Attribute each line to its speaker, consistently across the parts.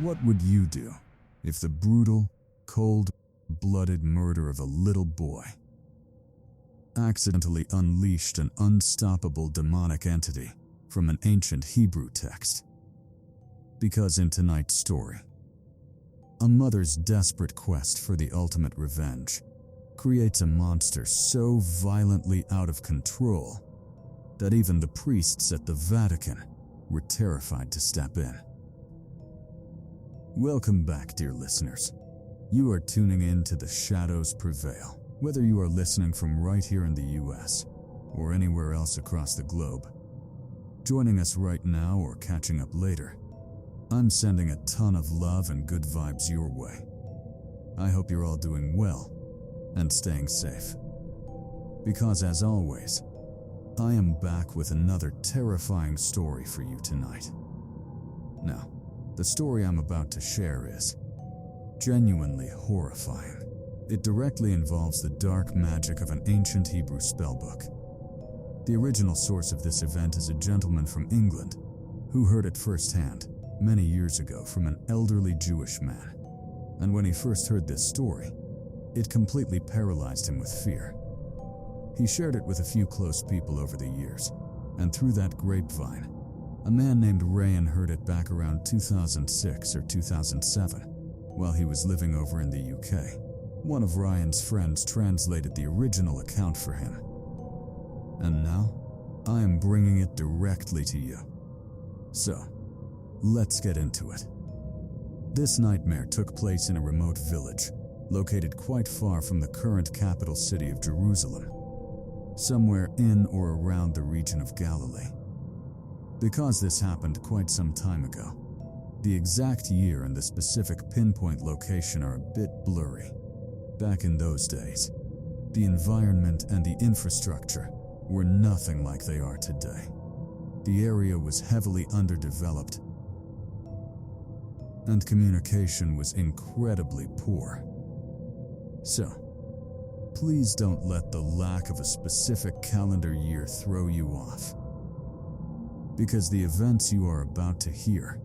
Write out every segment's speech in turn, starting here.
Speaker 1: What would you do if the brutal, cold-blooded murder of a little boy accidentally unleashed an unstoppable demonic entity from an ancient Hebrew text? Because in tonight's story, a mother's desperate quest for the ultimate revenge creates a monster so violently out of control that even the priests at the Vatican were terrified to step in. Welcome back, dear listeners. You are tuning in to The Shadows Prevail. Whether you are listening from right here in the US or anywhere else across the globe, joining us right now or catching up later, I'm sending a ton of love and good vibes your way. I hope you're all doing well and staying safe. Because as always, I am back with another terrifying story for you tonight. Now, the story I'm about to share is genuinely horrifying. It directly involves the dark magic of an ancient Hebrew spellbook. The original source of this event is a gentleman from England who heard it firsthand many years ago from an elderly Jewish man. And when he first heard this story, it completely paralyzed him with fear. He shared it with a few close people over the years, and through that grapevine, a man named Ryan heard it back around 2006 or 2007 while he was living over in the UK. One of Ryan's friends translated the original account for him. And now, I am bringing it directly to you. So, let's get into it. This nightmare took place in a remote village, located quite far from the current capital city of Jerusalem, somewhere in or around the region of Galilee. Because this happened quite some time ago, the exact year and the specific pinpoint location are a bit blurry. Back in those days, the environment and the infrastructure were nothing like they are today. The area was heavily underdeveloped, and communication was incredibly poor. So, please don't let the lack of a specific calendar year throw you off, because the events you are about to hear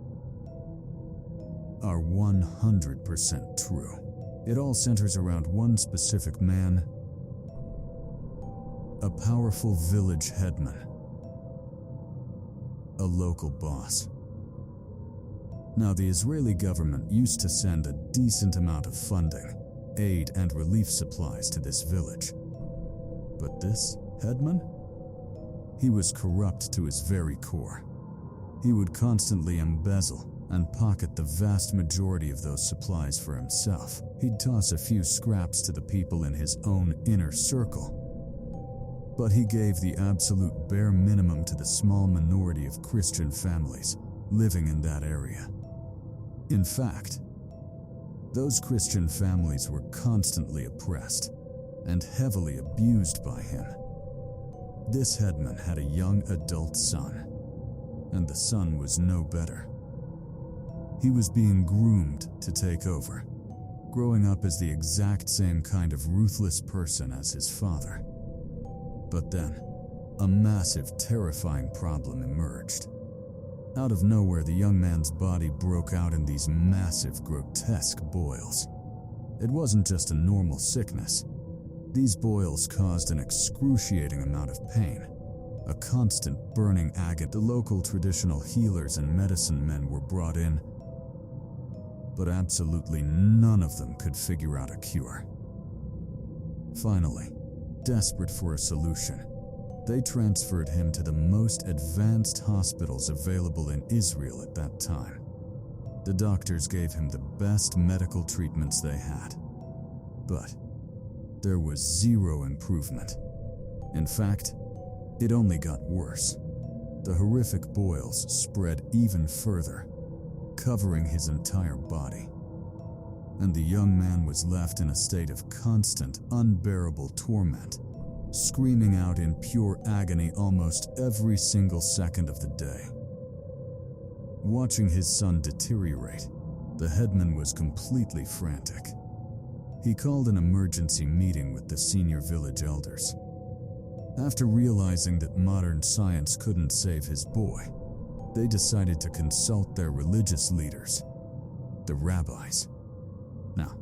Speaker 1: are 100% true. It all centers around one specific man, a powerful village headman, a local boss. Now, the Israeli government used to send a decent amount of funding, aid, and relief supplies to this village. But this headman? He was corrupt to his very core. He would constantly embezzle and pocket the vast majority of those supplies for himself. He'd toss a few scraps to the people in his own inner circle, but he gave the absolute bare minimum to the small minority of Christian families living in that area. In fact, those Christian families were constantly oppressed and heavily abused by him. This headman had a young adult son, and the son was no better. He was being groomed to take over, growing up as the exact same kind of ruthless person as his father. But then, a massive, terrifying problem emerged. Out of nowhere, the young man's body broke out in these massive, grotesque boils. It wasn't just a normal sickness. These boils caused an excruciating amount of pain, a constant burning agony. The local traditional healers and medicine men were brought in, but absolutely none of them could figure out a cure. Finally, desperate for a solution, they transferred him to the most advanced hospitals available in Israel at that time. The doctors gave him the best medical treatments they had, but there was zero improvement. In fact, it only got worse. The horrific boils spread even further, covering his entire body, and the young man was left in a state of constant, unbearable torment, screaming out in pure agony almost every single second of the day. Watching his son deteriorate, the headman was completely frantic. He called an emergency meeting with the senior village elders. After realizing that modern science couldn't save his boy, they decided to consult their religious leaders. the rabbis. Now,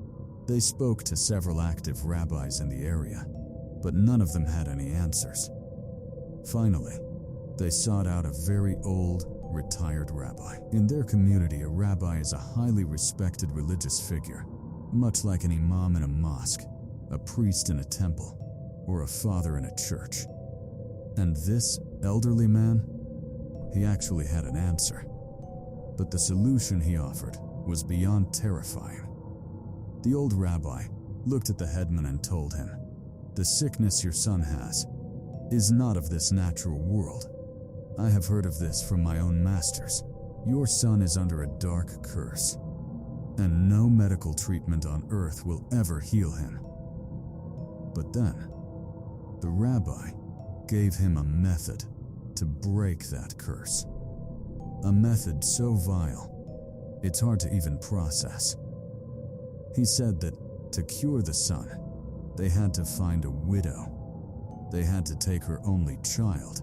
Speaker 1: they spoke to several active rabbis in the area, but none of them had any answers. Finally, they sought out a very old, retired rabbi. In their community, a rabbi is a highly respected religious figure, much like an imam in a mosque, a priest in a temple, or a father in a church. And this elderly man, he actually had an answer. But the solution he offered was beyond terrifying. The old rabbi looked at the headman and told him, "The sickness your son has is not of this natural world. I have heard of this from my own masters. Your son is under a dark curse, and no medical treatment on earth will ever heal him." But then, the rabbi gave him a method to break that curse. A method so vile, it's hard to even process. He said that to cure the son, they had to find a widow. They had to take her only child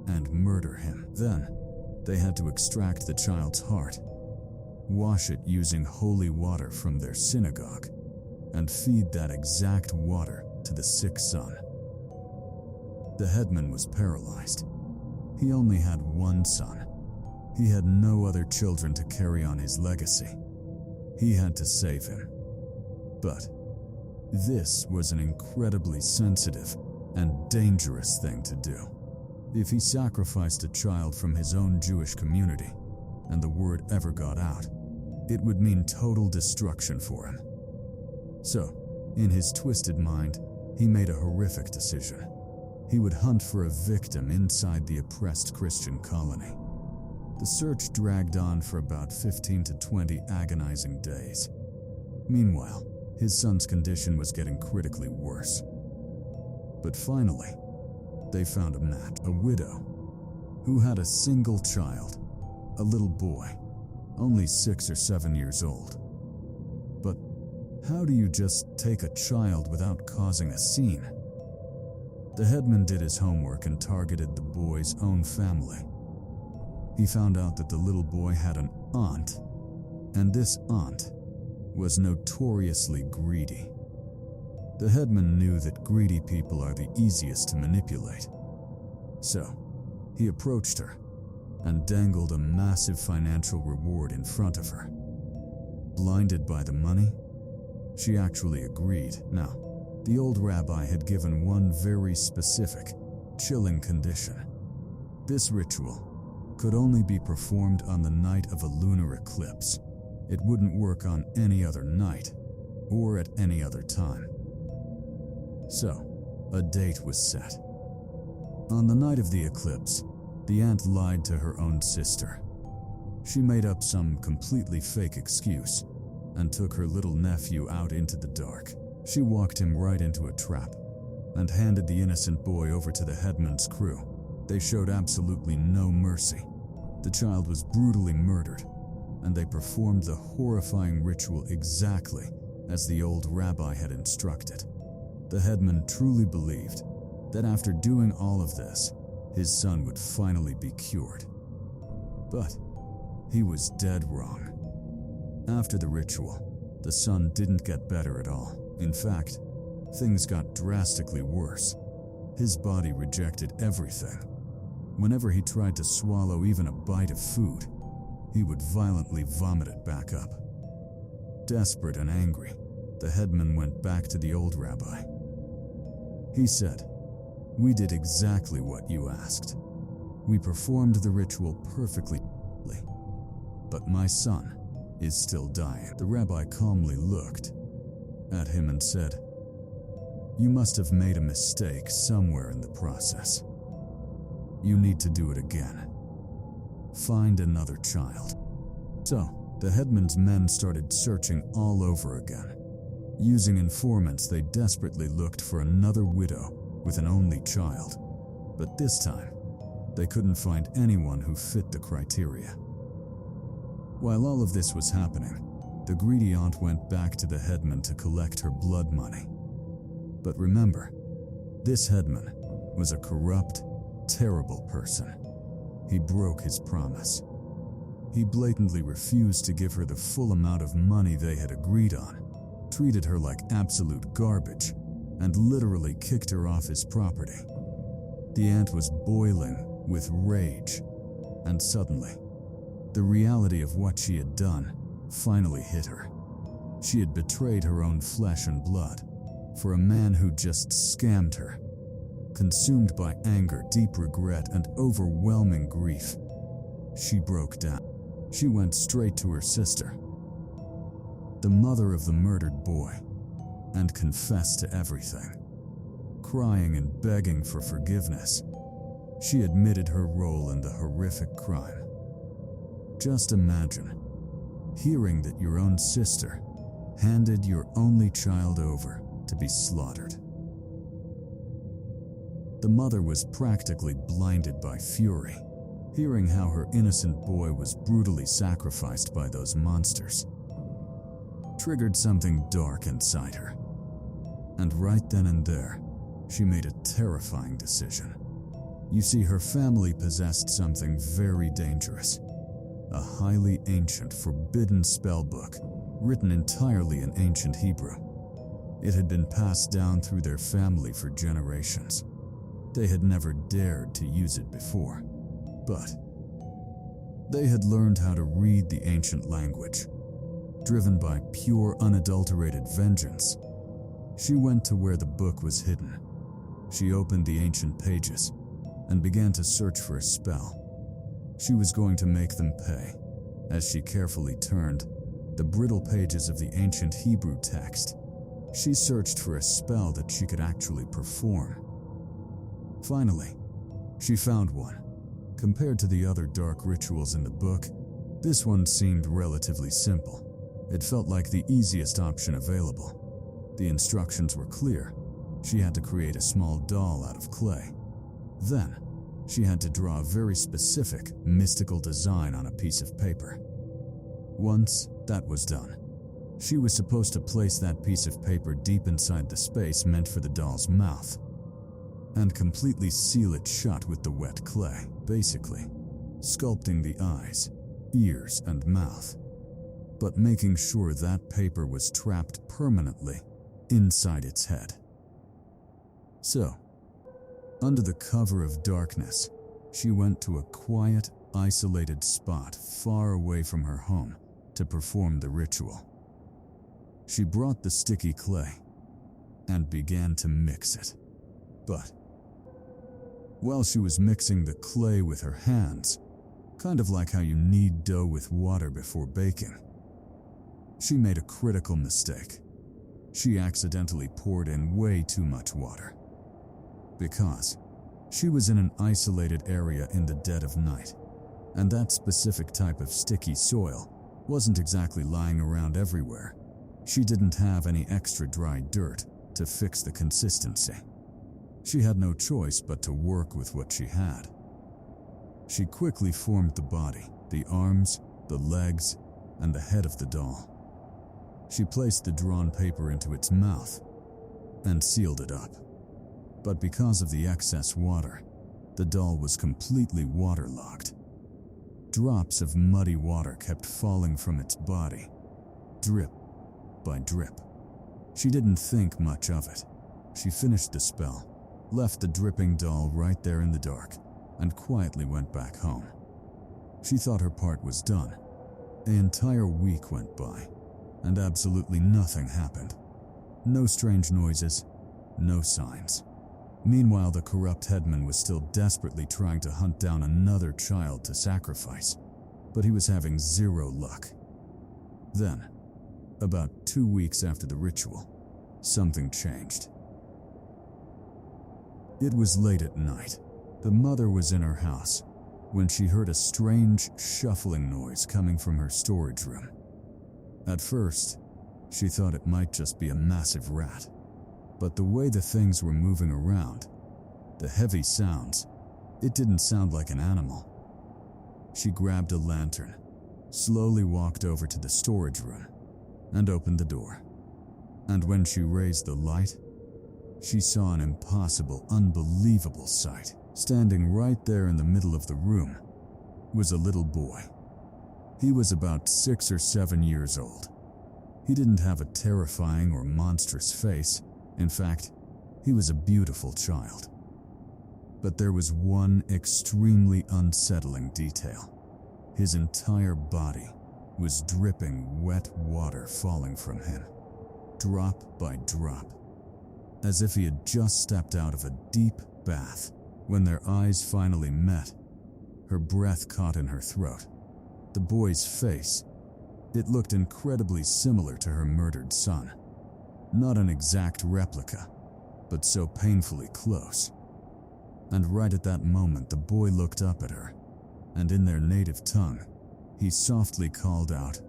Speaker 1: and murder him. Then, they had to extract the child's heart, wash it using holy water from their synagogue, and feed that exact water to the sick son. The headman was paralyzed. He only had one son. He had no other children to carry on his legacy. He had to save him. But this was an incredibly sensitive and dangerous thing to do. If he sacrificed a child from his own Jewish community, and the word ever got out, it would mean total destruction for him. So, in his twisted mind, he made a horrific decision. He would hunt for a victim inside the oppressed Christian colony. The search dragged on for about 15 to 20 agonizing days. Meanwhile, his son's condition was getting critically worse. But finally, they found a widow, who had a single child, a little boy, only 6 or 7 years old. But how do you just take a child without causing a scene? The headman did his homework and targeted the boy's own family. He found out that the little boy had an aunt, and this aunt was notoriously greedy. The headman knew that greedy people are the easiest to manipulate. So, he approached her and dangled a massive financial reward in front of her. Blinded by the money, she actually agreed. Now, the old rabbi had given one very specific, chilling condition. This ritual could only be performed on the night of a lunar eclipse. It wouldn't work on any other night, or at any other time. So, a date was set. On the night of the eclipse, the aunt lied to her own sister. She made up some completely fake excuse and took her little nephew out into the dark. She walked him right into a trap and handed the innocent boy over to the headman's crew. They showed absolutely no mercy. The child was brutally murdered, and they performed the horrifying ritual exactly as the old rabbi had instructed. The headman truly believed that after doing all of this, his son would finally be cured. But he was dead wrong. After the ritual, the son didn't get better at all. In fact, things got drastically worse. His body rejected everything. Whenever he tried to swallow even a bite of food, he would violently vomit it back up. Desperate and angry, the headman went back to the old rabbi. He said, "We did exactly what you asked. We performed the ritual perfectly, but my son is still dying." The rabbi calmly looked at him and said, "You must have made a mistake somewhere in the process. You need to do it again. Find another child." So, the headman's men started searching all over again. Using informants, they desperately looked for another widow with an only child. But this time, they couldn't find anyone who fit the criteria. While all of this was happening, the greedy aunt went back to the headman to collect her blood money. But remember, this headman was a corrupt, terrible person. He broke his promise. He blatantly refused to give her the full amount of money they had agreed on, treated her like absolute garbage, and literally kicked her off his property. The aunt was boiling with rage, and suddenly, the reality of what she had done finally hit her. She had betrayed her own flesh and blood for a man who just scammed her. Consumed by anger, deep regret, and overwhelming grief, she broke down. She went straight to her sister, the mother of the murdered boy, and confessed to everything. Crying and begging for forgiveness, she admitted her role in the horrific crime. Just imagine hearing that your own sister handed your only child over to be slaughtered. The mother was practically blinded by fury, hearing how her innocent boy was brutally sacrificed by those monsters. Triggered something dark inside her. And right then and there, she made a terrifying decision. You see, her family possessed something very dangerous. A highly ancient, forbidden spell book, written entirely in ancient Hebrew. It had been passed down through their family for generations. They had never dared to use it before, but they had learned how to read the ancient language. Driven by pure, unadulterated vengeance, she went to where the book was hidden. She opened the ancient pages and began to search for a spell. She was going to make them pay, as she carefully turned the brittle pages of the ancient Hebrew text. She searched for a spell that she could actually perform. Finally, she found one. Compared to the other dark rituals in the book, this one seemed relatively simple. It felt like the easiest option available. The instructions were clear. She had to create a small doll out of clay. Then, she had to draw a very specific, mystical design on a piece of paper. Once that was done, she was supposed to place that piece of paper deep inside the space meant for the doll's mouth, and completely seal it shut with the wet clay, basically sculpting the eyes, ears, and mouth, but making sure that paper was trapped permanently inside its head. So, under the cover of darkness, she went to a quiet, isolated spot far away from her home to perform the ritual. She brought the sticky clay and began to mix it. But while she was mixing the clay with her hands, kind of like how you knead dough with water before baking, she made a critical mistake. She accidentally poured in way too much water. Because she was in an isolated area in the dead of night, and that specific type of sticky soil wasn't exactly lying around everywhere. She didn't have any extra dry dirt to fix the consistency. She had no choice but to work with what she had. She quickly formed the body, the arms, the legs, and the head of the doll. She placed the drawn paper into its mouth and sealed it up. But because of the excess water, the doll was completely waterlogged. Drops of muddy water kept falling from its body, drip by drip. She didn't think much of it. She finished the spell, left the dripping doll right there in the dark, and quietly went back home. She thought her part was done. An entire week went by, and absolutely nothing happened. No strange noises, no signs. Meanwhile, the corrupt headman was still desperately trying to hunt down another child to sacrifice, but he was having zero luck. Then, about 2 weeks after the ritual, something changed. It was late at night. The mother was in her house when she heard a strange, shuffling noise coming from her storage room. At first, she thought it might just be a massive rat. But the way the things were moving around, the heavy sounds, it didn't sound like an animal. She grabbed a lantern, slowly walked over to the storage room, and opened the door. And when she raised the light, she saw an impossible, unbelievable sight. Standing right there in the middle of the room was a little boy. He was about 6 or 7 years old. He didn't have a terrifying or monstrous face. In fact, he was a beautiful child. But there was one extremely unsettling detail. His entire body was dripping wet water falling from him, drop by drop, as if he had just stepped out of a deep bath. When their eyes finally met, her breath caught in her throat. The boy's face, it looked incredibly similar to her murdered son. Not an exact replica, but so painfully close. And right at that moment, the boy looked up at her, and in their native tongue, he softly called out,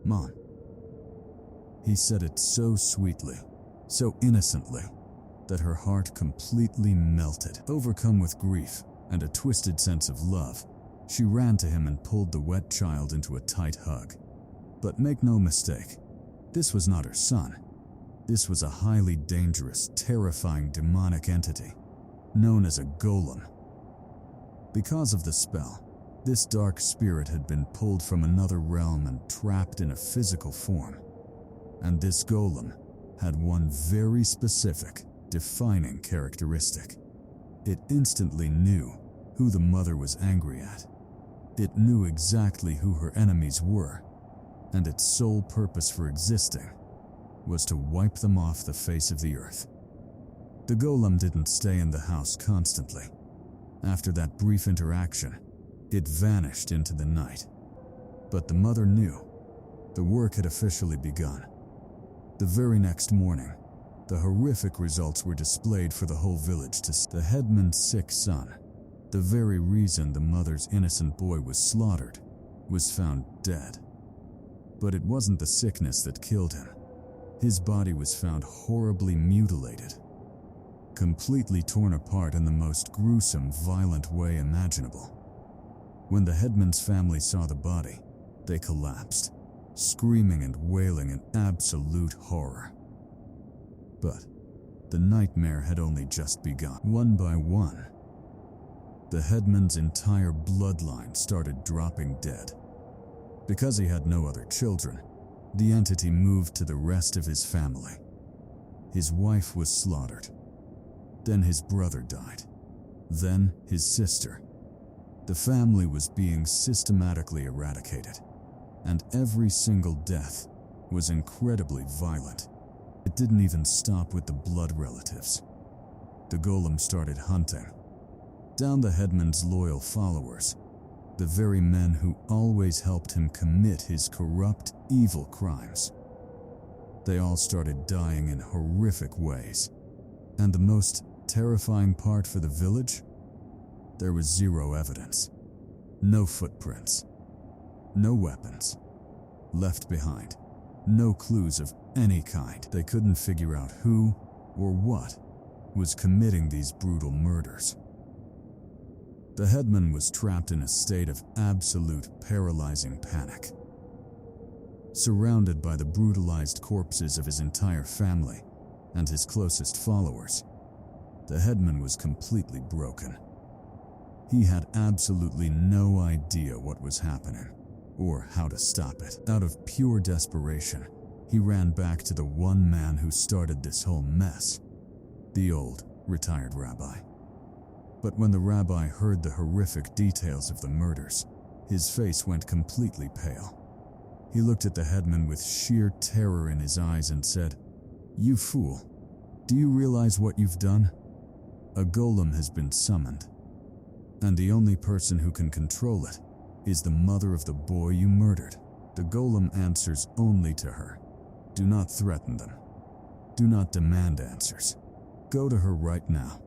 Speaker 1: "Mom." He said it so sweetly, so innocently, that her heart completely melted. Overcome with grief and a twisted sense of love, she ran to him and pulled the wet child into a tight hug. But make no mistake, this was not her son. This was a highly dangerous, terrifying demonic entity, known as a golem. Because of the spell, this dark spirit had been pulled from another realm and trapped in a physical form. And this golem had one very specific, defining characteristic. It instantly knew who the mother was angry at. It knew exactly who her enemies were, and its sole purpose for existing was to wipe them off the face of the earth. The golem didn't stay in the house constantly. After that brief interaction, it vanished into the night. But the mother knew the work had officially begun. The very next morning, the horrific results were displayed for the whole village to see. The headman's sick son, the very reason the mother's innocent boy was slaughtered, was found dead. But it wasn't the sickness that killed him. His body was found horribly mutilated, completely torn apart in the most gruesome, violent way imaginable. When the headman's family saw the body, they collapsed, screaming and wailing in absolute horror. But the nightmare had only just begun. One by one, the headman's entire bloodline started dropping dead. Because he had no other children, the entity moved to the rest of his family. His wife was slaughtered. Then his brother died. Then his sister. The family was being systematically eradicated, and every single death was incredibly violent. It didn't even stop with the blood relatives. The golem started hunting down the headman's loyal followers, the very men who always helped him commit his corrupt, evil crimes. They all started dying in horrific ways. And the most terrifying part for the village? There was zero evidence. No footprints. No weapons left behind. No clues of any kind. They couldn't figure out who or what was committing these brutal murders. The headman was trapped in a state of absolute paralyzing panic. Surrounded by the brutalized corpses of his entire family and his closest followers, the headman was completely broken. He had absolutely no idea what was happening or how to stop it. Out of pure desperation, he ran back to the one man who started this whole mess, the old, retired rabbi. But when the rabbi heard the horrific details of the murders, his face went completely pale. He looked at the headman with sheer terror in his eyes and said, "You fool, do you realize what you've done? A golem has been summoned, and the only person who can control it is the mother of the boy you murdered. The golem answers only to her. Do not threaten them. Do not demand answers. Go to her right now,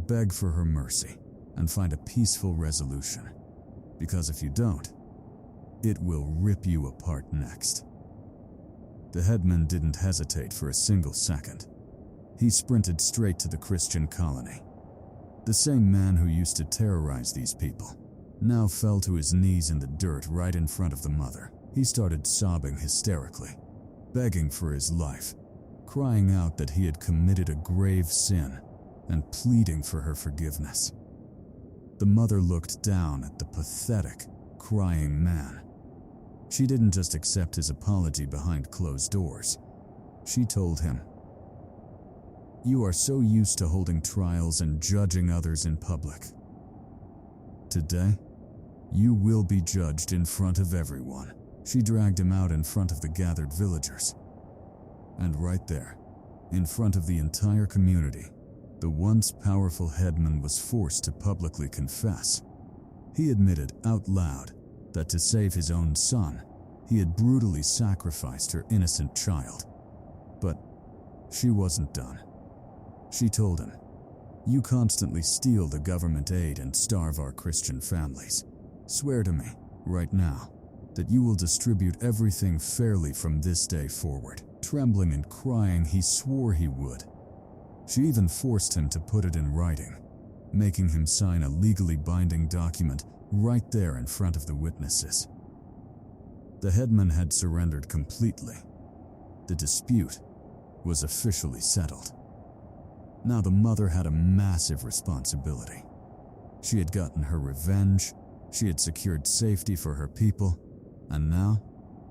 Speaker 1: beg for her mercy, and find a peaceful resolution. Because if you don't, it will rip you apart next." The headman didn't hesitate for a single second. He sprinted straight to the Christian colony. The same man who used to terrorize these people now fell to his knees in the dirt right in front of the mother. He started sobbing hysterically, begging for his life, crying out that he had committed a grave sin and pleading for her forgiveness. The mother looked down at the pathetic, crying man She didn't just accept his apology behind closed doors. She told him, "You are so used to holding trials and judging others in public. Today, you will be judged in front of everyone." She dragged him out in front of the gathered villagers. And right there, in front of the entire community, the once powerful headman was forced to publicly confess. He admitted out loud that to save his own son, he had brutally sacrificed her innocent child. But she wasn't done. She told him, "You constantly steal the government aid and starve our Christian families. Swear to me, right now, that you will distribute everything fairly from this day forward." Trembling and crying, he swore he would. She even forced him to put it in writing, making him sign a legally binding document right there in front of the witnesses. The headman had surrendered completely. The dispute was officially settled. Now the mother had a massive responsibility. She had gotten her revenge, she had secured safety for her people, and now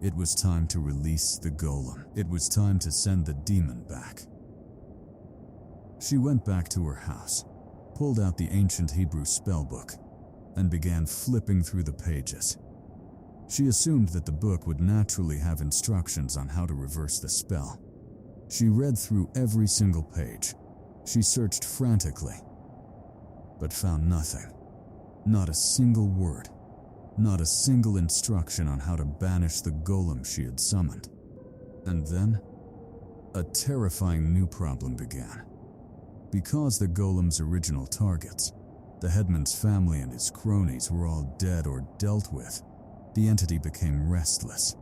Speaker 1: it was time to release the golem. It was time to send the demon back. She went back to her house, pulled out the ancient Hebrew spellbook, and began flipping through the pages. She assumed that the book would naturally have instructions on how to reverse the spell. She read through every single page. She searched frantically, but found nothing. Not a single word. Not a single instruction on how to banish the golem she had summoned. And then, a terrifying new problem began. Because the golem's original targets, the headman's family and his cronies, were all dead or dealt with, the entity became restless.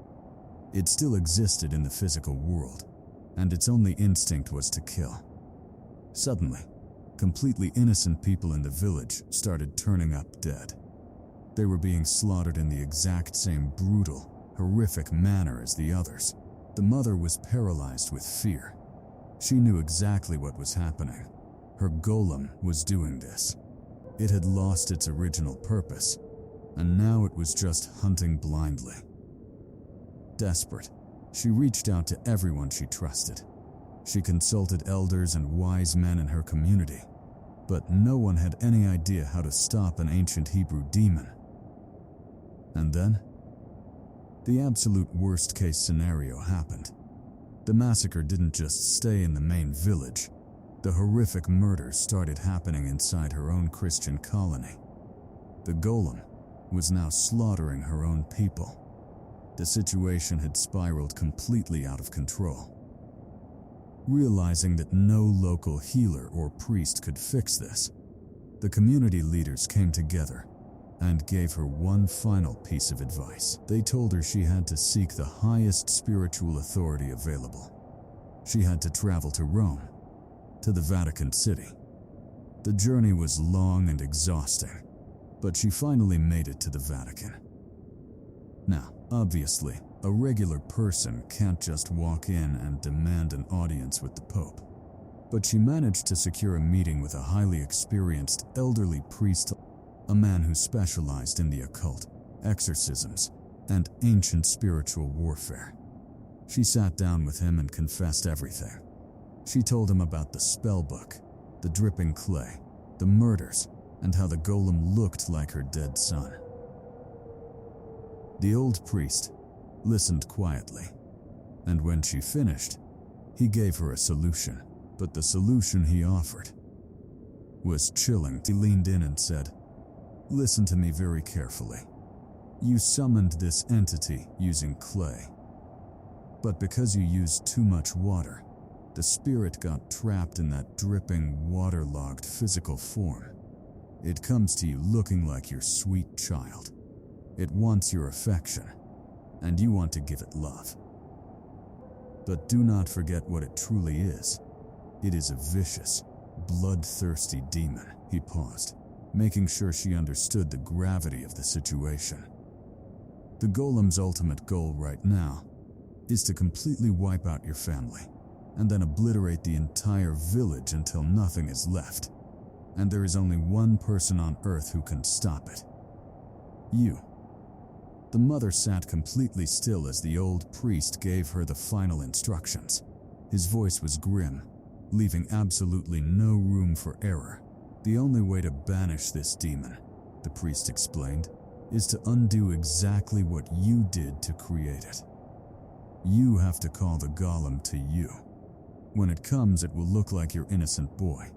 Speaker 1: It still existed in the physical world, and its only instinct was to kill. Suddenly, completely innocent people in the village started turning up dead. They were being slaughtered in the exact same brutal, horrific manner as the others. The mother was paralyzed with fear. She knew exactly what was happening. Her golem was doing this. It had lost its original purpose, and now it was just hunting blindly. Desperate, she reached out to everyone she trusted. She consulted elders and wise men in her community, but no one had any idea how to stop an ancient Hebrew demon. And then, the absolute worst-case scenario happened. The massacre didn't just stay in the main village. The horrific murders started happening inside her own Christian colony. The golem was now slaughtering her own people. The situation had spiraled completely out of control. Realizing that no local healer or priest could fix this, the community leaders came together and gave her one final piece of advice. They told her she had to seek the highest spiritual authority available. She had to travel to Rome, to the Vatican City. The journey was long and exhausting, but she finally made it to the Vatican. Now, obviously, a regular person can't just walk in and demand an audience with the Pope. But she managed to secure a meeting with a highly experienced elderly priest, a man who specialized in the occult, exorcisms, and ancient spiritual warfare. She sat down with him and confessed everything. She told him about the spellbook, the dripping clay, the murders, and how the golem looked like her dead son. The old priest listened quietly, and when she finished, he gave her a solution. But the solution he offered was chilling. He leaned in and said, "Listen to me very carefully. You summoned this entity using clay. But because you used too much water, the spirit got trapped in that dripping, waterlogged physical form. It comes to you looking like your sweet child. It wants your affection, and you want to give it love. But do not forget what it truly is. It is a vicious, bloodthirsty demon." He paused, making sure she understood the gravity of the situation. The golem's ultimate goal right now is to completely wipe out your family, and then obliterate the entire village until nothing is left. And there is only one person on Earth who can stop it. You. The mother sat completely still as the old priest gave her the final instructions. His voice was grim, leaving absolutely no room for error. The only way to banish this demon, the priest explained, is to undo exactly what you did to create it. You have to call the golem to you. When it comes, it will look like your innocent boy.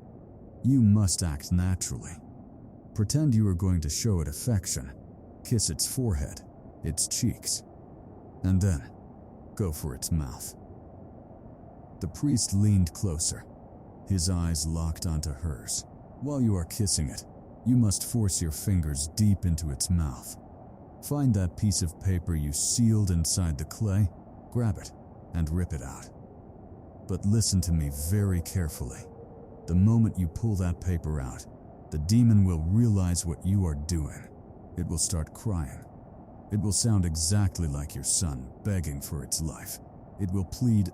Speaker 1: You must act naturally. Pretend you are going to show it affection, kiss its forehead, its cheeks, and then go for its mouth. The priest leaned closer, his eyes locked onto hers. While you are kissing it, you must force your fingers deep into its mouth. Find that piece of paper you sealed inside the clay, grab it, and rip it out. But listen to me very carefully. The moment you pull that paper out, the demon will realize what you are doing. It will start crying. It will sound exactly like your son begging for its life. It will plead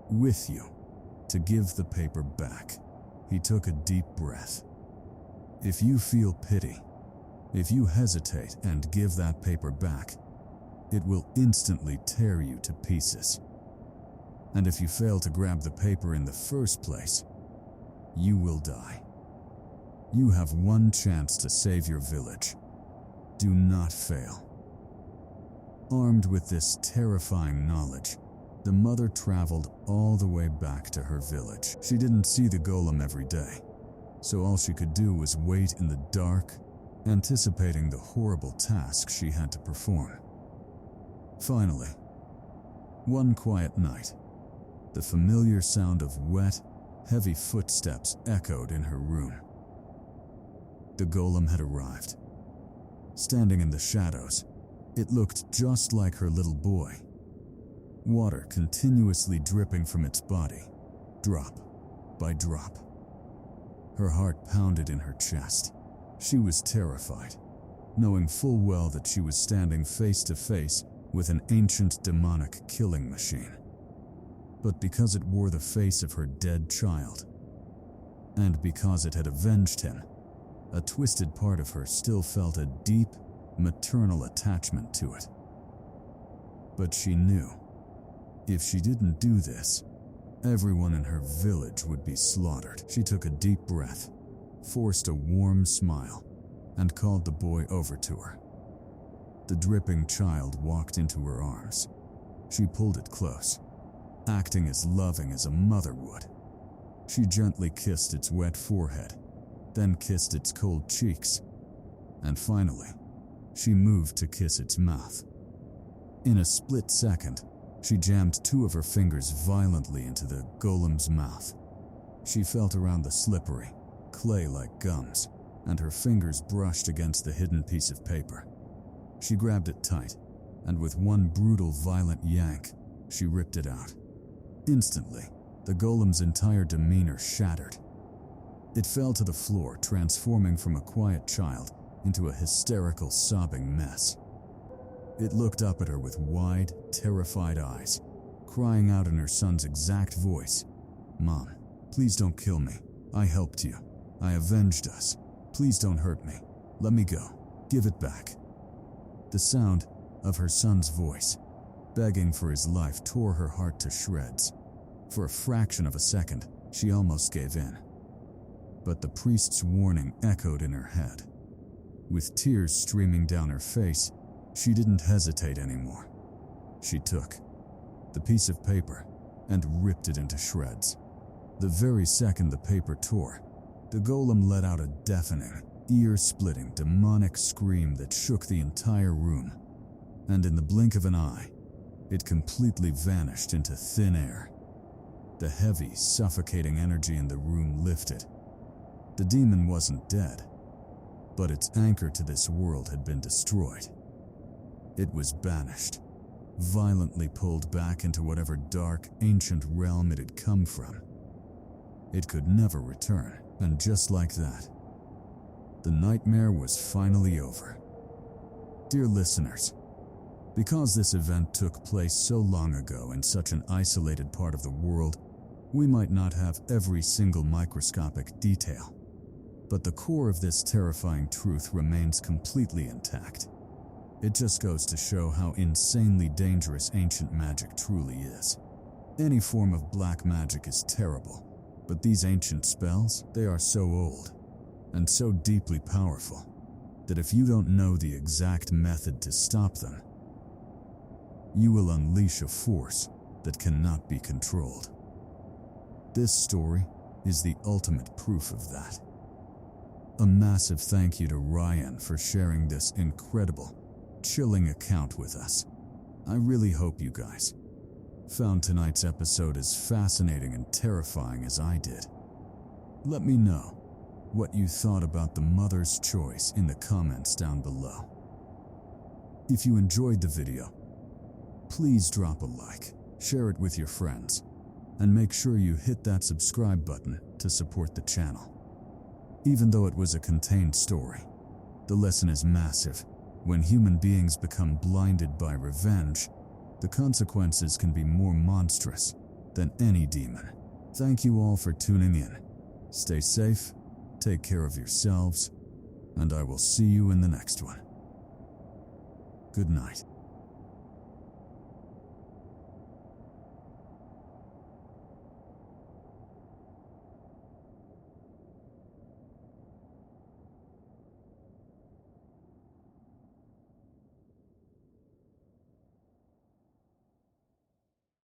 Speaker 1: with you to give the paper back. He took a deep breath. If you feel pity, if you hesitate and give that paper back, it will instantly tear you to pieces. And if you fail to grab the paper in the first place, you will die. You have one chance to save your village. Do not fail. Armed with this terrifying knowledge, the mother traveled all the way back to her village. She didn't see the golem every day, so all she could do was wait in the dark, anticipating the horrible task she had to perform. Finally, one quiet night, the familiar sound of wet, heavy footsteps echoed in her room. The golem had arrived. Standing in the shadows, it looked just like her little boy. Water continuously dripping from its body, drop by drop. Her heart pounded in her chest. She was terrified, knowing full well that she was standing face to face with an ancient demonic killing machine. But because it wore the face of her dead child, and because it had avenged him, a twisted part of her still felt a deep, maternal attachment to it. But she knew, if she didn't do this, everyone in her village would be slaughtered. She took a deep breath, forced a warm smile, and called the boy over to her. The dripping child walked into her arms. She pulled it close, acting as loving as a mother would. She gently kissed its wet forehead, then kissed its cold cheeks, and finally, she moved to kiss its mouth. In a split second, she jammed two of her fingers violently into the golem's mouth. She felt around the slippery, clay-like gums, and her fingers brushed against the hidden piece of paper. She grabbed it tight, and with one brutal, violent yank, she ripped it out. Instantly, the golem's entire demeanor shattered. It fell to the floor, transforming from a quiet child into a hysterical, sobbing mess. It looked up at her with wide, terrified eyes, crying out in her son's exact voice, "Mom, please don't kill me. I helped you. I avenged us. Please don't hurt me. Let me go. Give it back." The sound of her son's voice, begging for his life, tore her heart to shreds. For a fraction of a second, she almost gave in. But the priest's warning echoed in her head. With tears streaming down her face, she didn't hesitate anymore. She took the piece of paper and ripped it into shreds. The very second the paper tore, the golem let out a deafening, ear-splitting, demonic scream that shook the entire room, and in the blink of an eye, it completely vanished into thin air. The heavy, suffocating energy in the room lifted. The demon wasn't dead, but its anchor to this world had been destroyed. It was banished, violently pulled back into whatever dark, ancient realm it had come from. It could never return, and just like that, the nightmare was finally over. Dear listeners, because this event took place so long ago in such an isolated part of the world, we might not have every single microscopic detail, but the core of this terrifying truth remains completely intact. It just goes to show how insanely dangerous ancient magic truly is. Any form of black magic is terrible, but these ancient spells, they are so old and so deeply powerful that if you don't know the exact method to stop them, you will unleash a force that cannot be controlled. This story is the ultimate proof of that. A massive thank you to Ryan for sharing this incredible, chilling account with us. I really hope you guys found tonight's episode as fascinating and terrifying as I did. Let me know what you thought about the mother's choice in the comments down below. If you enjoyed the video, please drop a like, share it with your friends, and make sure you hit that subscribe button to support the channel. Even though it was a contained story, the lesson is massive. When human beings become blinded by revenge, the consequences can be more monstrous than any demon. Thank you all for tuning in. Stay safe, take care of yourselves, and I will see you in the next one. Good night.